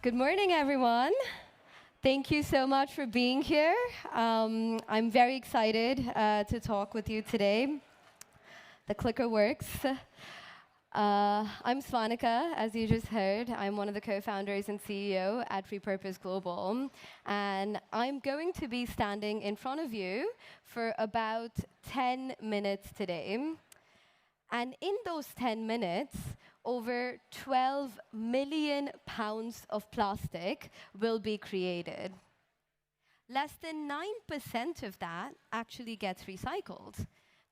Good morning, everyone. Thank you so much for being here. I'm very excited to talk with you today. The clicker works. I'm Svanika, as you just heard. I'm one of the co-founders and CEO at Repurpose Global. And I'm going to be standing in front of you for about 10 minutes today. And in those 10 minutes, over 12 million pounds of plastic will be created. Less than 9% of that actually gets recycled.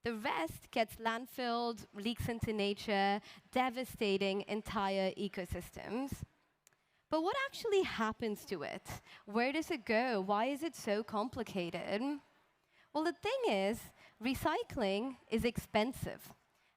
The rest gets landfilled, leaks into nature, devastating entire ecosystems. But what actually happens to it? Where does it go? Why is it so complicated? Well, the thing is, recycling is expensive.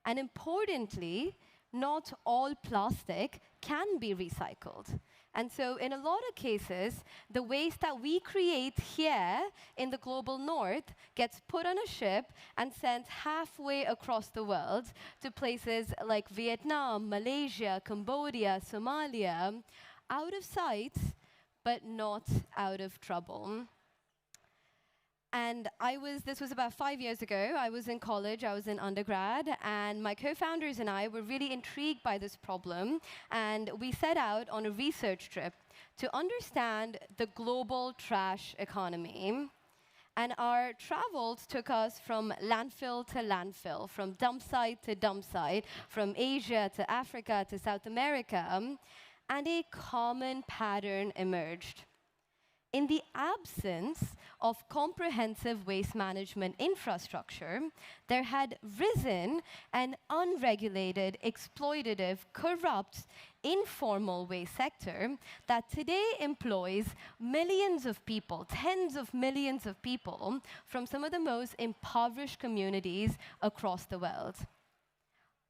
And importantly, not all plastic can be recycled. And so in a lot of cases, the waste that we create here in the global north gets put on a ship and sent halfway across the world to places like Vietnam, Malaysia, Cambodia, Somalia, out of sight, but not out of trouble. And this was about 5 years ago. I was in college, I was in undergrad, and my co-founders and I were really intrigued by this problem. And we set out on a research trip to understand the global trash economy. And our travels took us from landfill to landfill, from dump site to dump site, from Asia to Africa to South America. And a common pattern emerged. In the absence of comprehensive waste management infrastructure, there had risen an unregulated, exploitative, corrupt, informal waste sector that today employs millions of people, tens of millions of people, from some of the most impoverished communities across the world.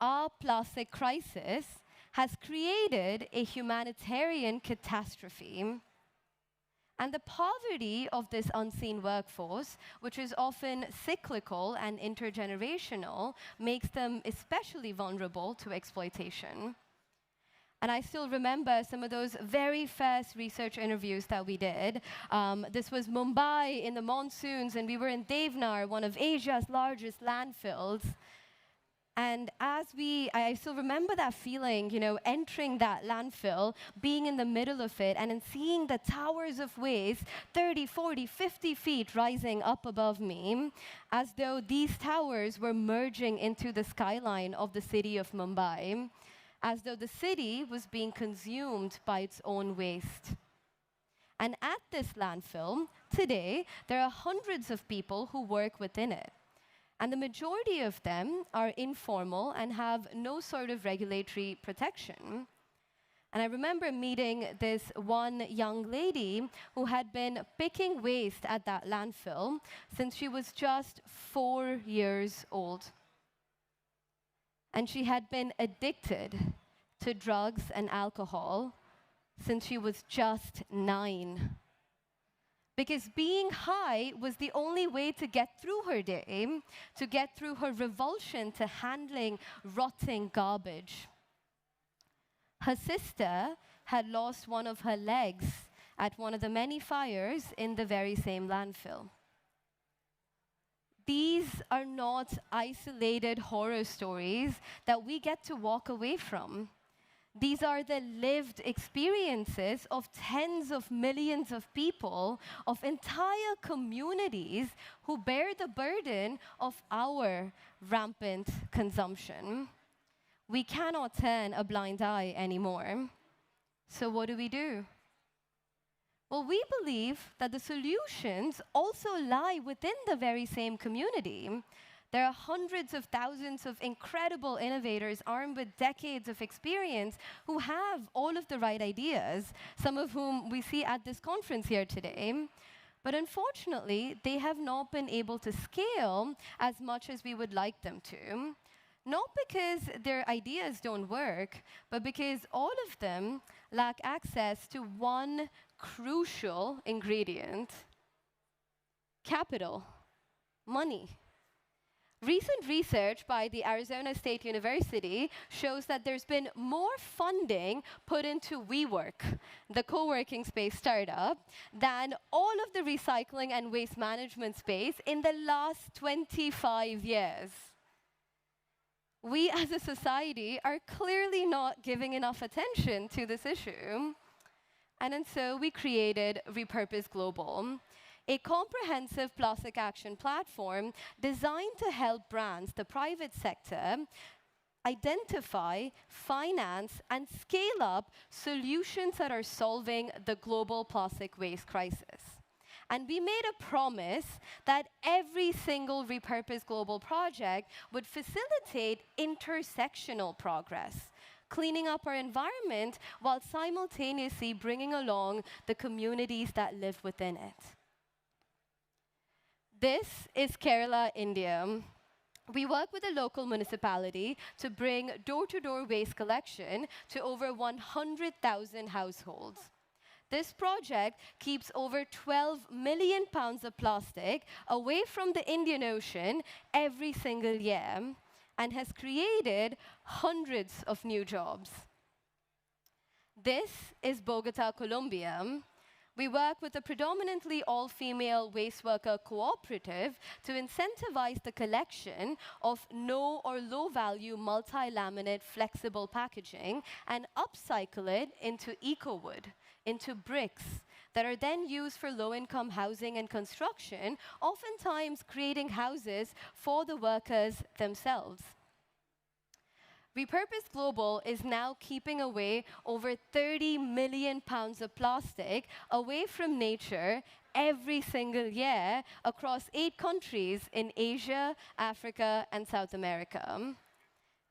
Our plastic crisis has created a humanitarian catastrophe. And the poverty of this unseen workforce, which is often cyclical and intergenerational, makes them especially vulnerable to exploitation. And I still remember some of those very first research interviews that we did. This was Mumbai in the monsoons, and we were in Devnar, one of Asia's largest landfills. And I still remember that feeling, entering that landfill, being in the middle of it, and then seeing the towers of waste 30, 40, 50 feet rising up above me, as though these towers were merging into the skyline of the city of Mumbai, as though the city was being consumed by its own waste. And at this landfill, today, there are hundreds of people who work within it. And the majority of them are informal and have no sort of regulatory protection. And I remember meeting this one young lady who had been picking waste at that landfill since she was just 4 years old. And she had been addicted to drugs and alcohol since she was just 9. Because being high was the only way to get through her day, to get through her revulsion to handling rotting garbage. Her sister had lost one of her legs at one of the many fires in the very same landfill. These are not isolated horror stories that we get to walk away from. These are the lived experiences of tens of millions of people, of entire communities who bear the burden of our rampant consumption. We cannot turn a blind eye anymore. So what do? Well, we believe that the solutions also lie within the very same community. There are hundreds of thousands of incredible innovators armed with decades of experience who have all of the right ideas, some of whom we see at this conference here today. But unfortunately, they have not been able to scale as much as we would like them to. Not because their ideas don't work, but because all of them lack access to one crucial ingredient: capital, money. Recent research by the Arizona State University shows that there's been more funding put into WeWork, the co-working space startup, than all of the recycling and waste management space in the last 25 years. We as a society are clearly not giving enough attention to this issue. And so we created Repurpose Global, a comprehensive plastic action platform designed to help brands, the private sector, identify, finance, and scale up solutions that are solving the global plastic waste crisis. And we made a promise that every single Repurpose Global project would facilitate intersectional progress, cleaning up our environment while simultaneously bringing along the communities that live within it. This is Kerala, India. We work with a local municipality to bring door-to-door waste collection to over 100,000 households. This project keeps over 12 million pounds of plastic away from the Indian Ocean every single year and has created hundreds of new jobs. This is Bogota, Colombia. We work with a predominantly all-female waste worker cooperative to incentivize the collection of no or low-value multi-laminate flexible packaging and upcycle it into eco-wood, into bricks that are then used for low-income housing and construction, oftentimes creating houses for the workers themselves. Repurpose Global is now keeping away over 30 million pounds of plastic away from nature every single year across 8 countries in Asia, Africa, and South America.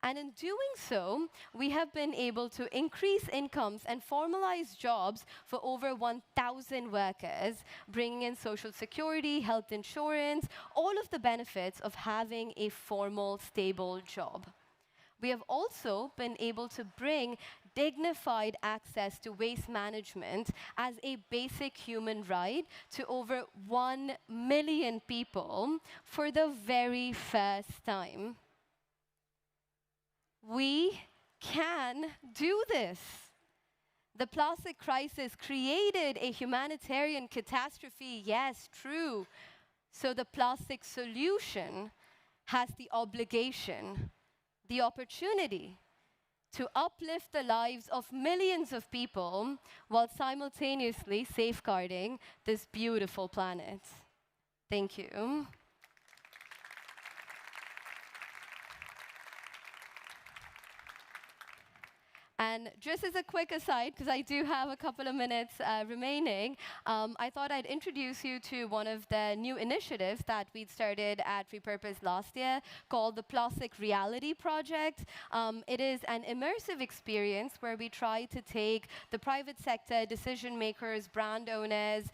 And in doing so, we have been able to increase incomes and formalize jobs for over 1,000 workers, bringing in social security, health insurance, all of the benefits of having a formal, stable job. We have also been able to bring dignified access to waste management as a basic human right to over 1 million people for the very first time. We can do this. The plastic crisis created a humanitarian catastrophe, yes, true. So the plastic solution has the obligation, the opportunity to uplift the lives of millions of people while simultaneously safeguarding this beautiful planet. Thank you. And just as a quick aside, because I do have a couple of minutes remaining, I thought I'd introduce you to one of the new initiatives that we'd started at Repurpose last year called the Plastic Reality Project. It is an immersive experience where we try to take the private sector, decision makers, brand owners,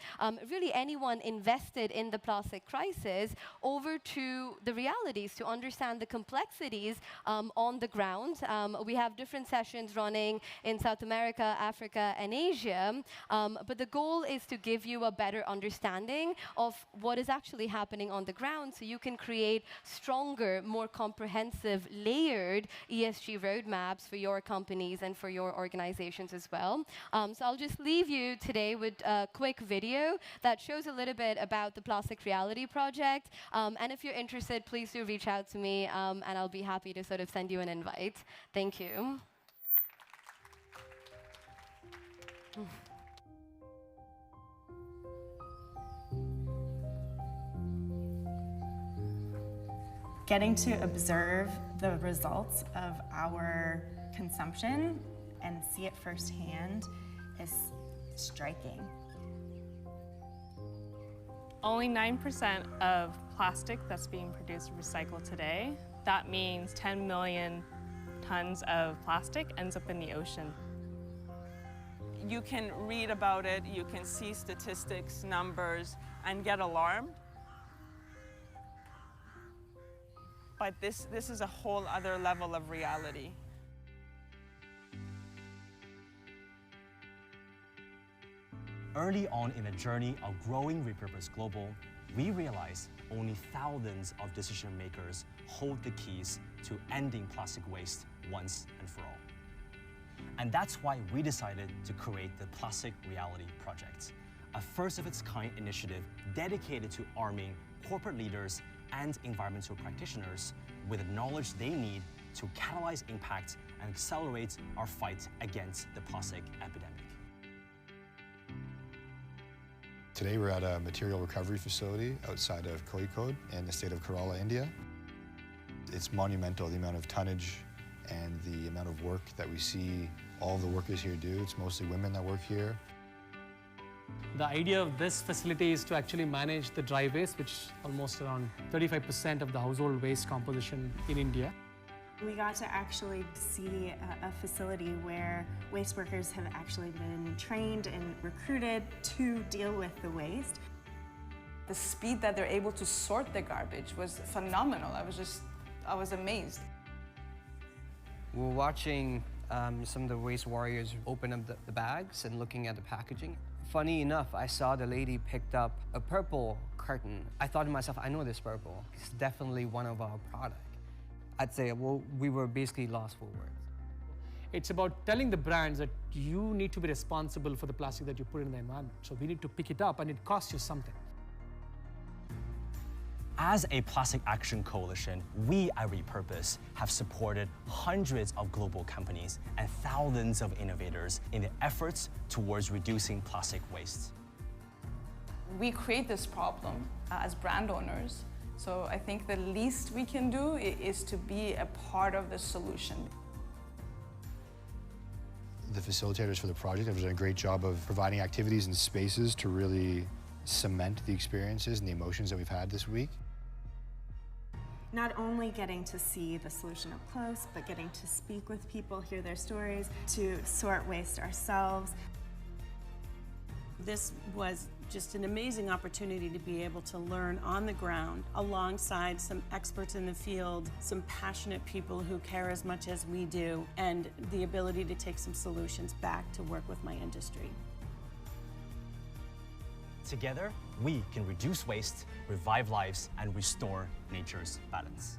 really anyone invested in the plastic crisis over to the realities to understand the complexities on the ground. We have different sessions running in South America, Africa, and Asia. But the goal is to give you a better understanding of what is actually happening on the ground so you can create stronger, more comprehensive, layered ESG roadmaps for your companies and for your organizations as well. So I'll just leave you today with a quick video that shows a little bit about the Plastic Reality Project. And if you're interested, please do reach out to me, and I'll be happy to sort of send you an invite. Thank you. Getting to observe the results of our consumption and see it firsthand is striking. Only 9% of plastic that's being produced and recycled today. That means 10 million tons of plastic ends up in the ocean. You can read about it, you can see statistics, numbers, and get alarmed. But this is a whole other level of reality. Early on in the journey of growing Repurpose Global, we realize only thousands of decision makers hold the keys to ending plastic waste once and for all. And that's why we decided to create the Plastic Reality Project, a first-of-its-kind initiative dedicated to arming corporate leaders and environmental practitioners with the knowledge they need to catalyze impact and accelerate our fight against the plastic epidemic. Today we're at a material recovery facility outside of Kozhikode in the state of Kerala, India. It's monumental, the amount of tonnage and the amount of work that we see all the workers here do. It's mostly women that work here. The idea of this facility is to actually manage the dry waste, which is almost around 35% of the household waste composition in India. We got to actually see a facility where waste workers have actually been trained and recruited to deal with the waste. The speed that they're able to sort the garbage was phenomenal. I was amazed. We were watching some of the waste warriors open up the bags and looking at the packaging. Funny enough, I saw the lady picked up a purple carton. I thought to myself, I know this purple. It's definitely one of our products. I'd say, well, we were basically lost for words. It's about telling the brands that you need to be responsible for the plastic that you put in the environment. So we need to pick it up and it costs you something. As a Plastic Action Coalition, we at Repurpose have supported hundreds of global companies and thousands of innovators in their efforts towards reducing plastic waste. We create this problem as brand owners, so I think the least we can do is to be a part of the solution. The facilitators for the project have done a great job of providing activities and spaces to really cement the experiences and the emotions that we've had this week. Not only getting to see the solution up close, but getting to speak with people, hear their stories, to sort waste ourselves. This was just an amazing opportunity to be able to learn on the ground alongside some experts in the field, some passionate people who care as much as we do, and the ability to take some solutions back to work with my industry. Together, we can reduce waste, revive lives, and restore nature's balance.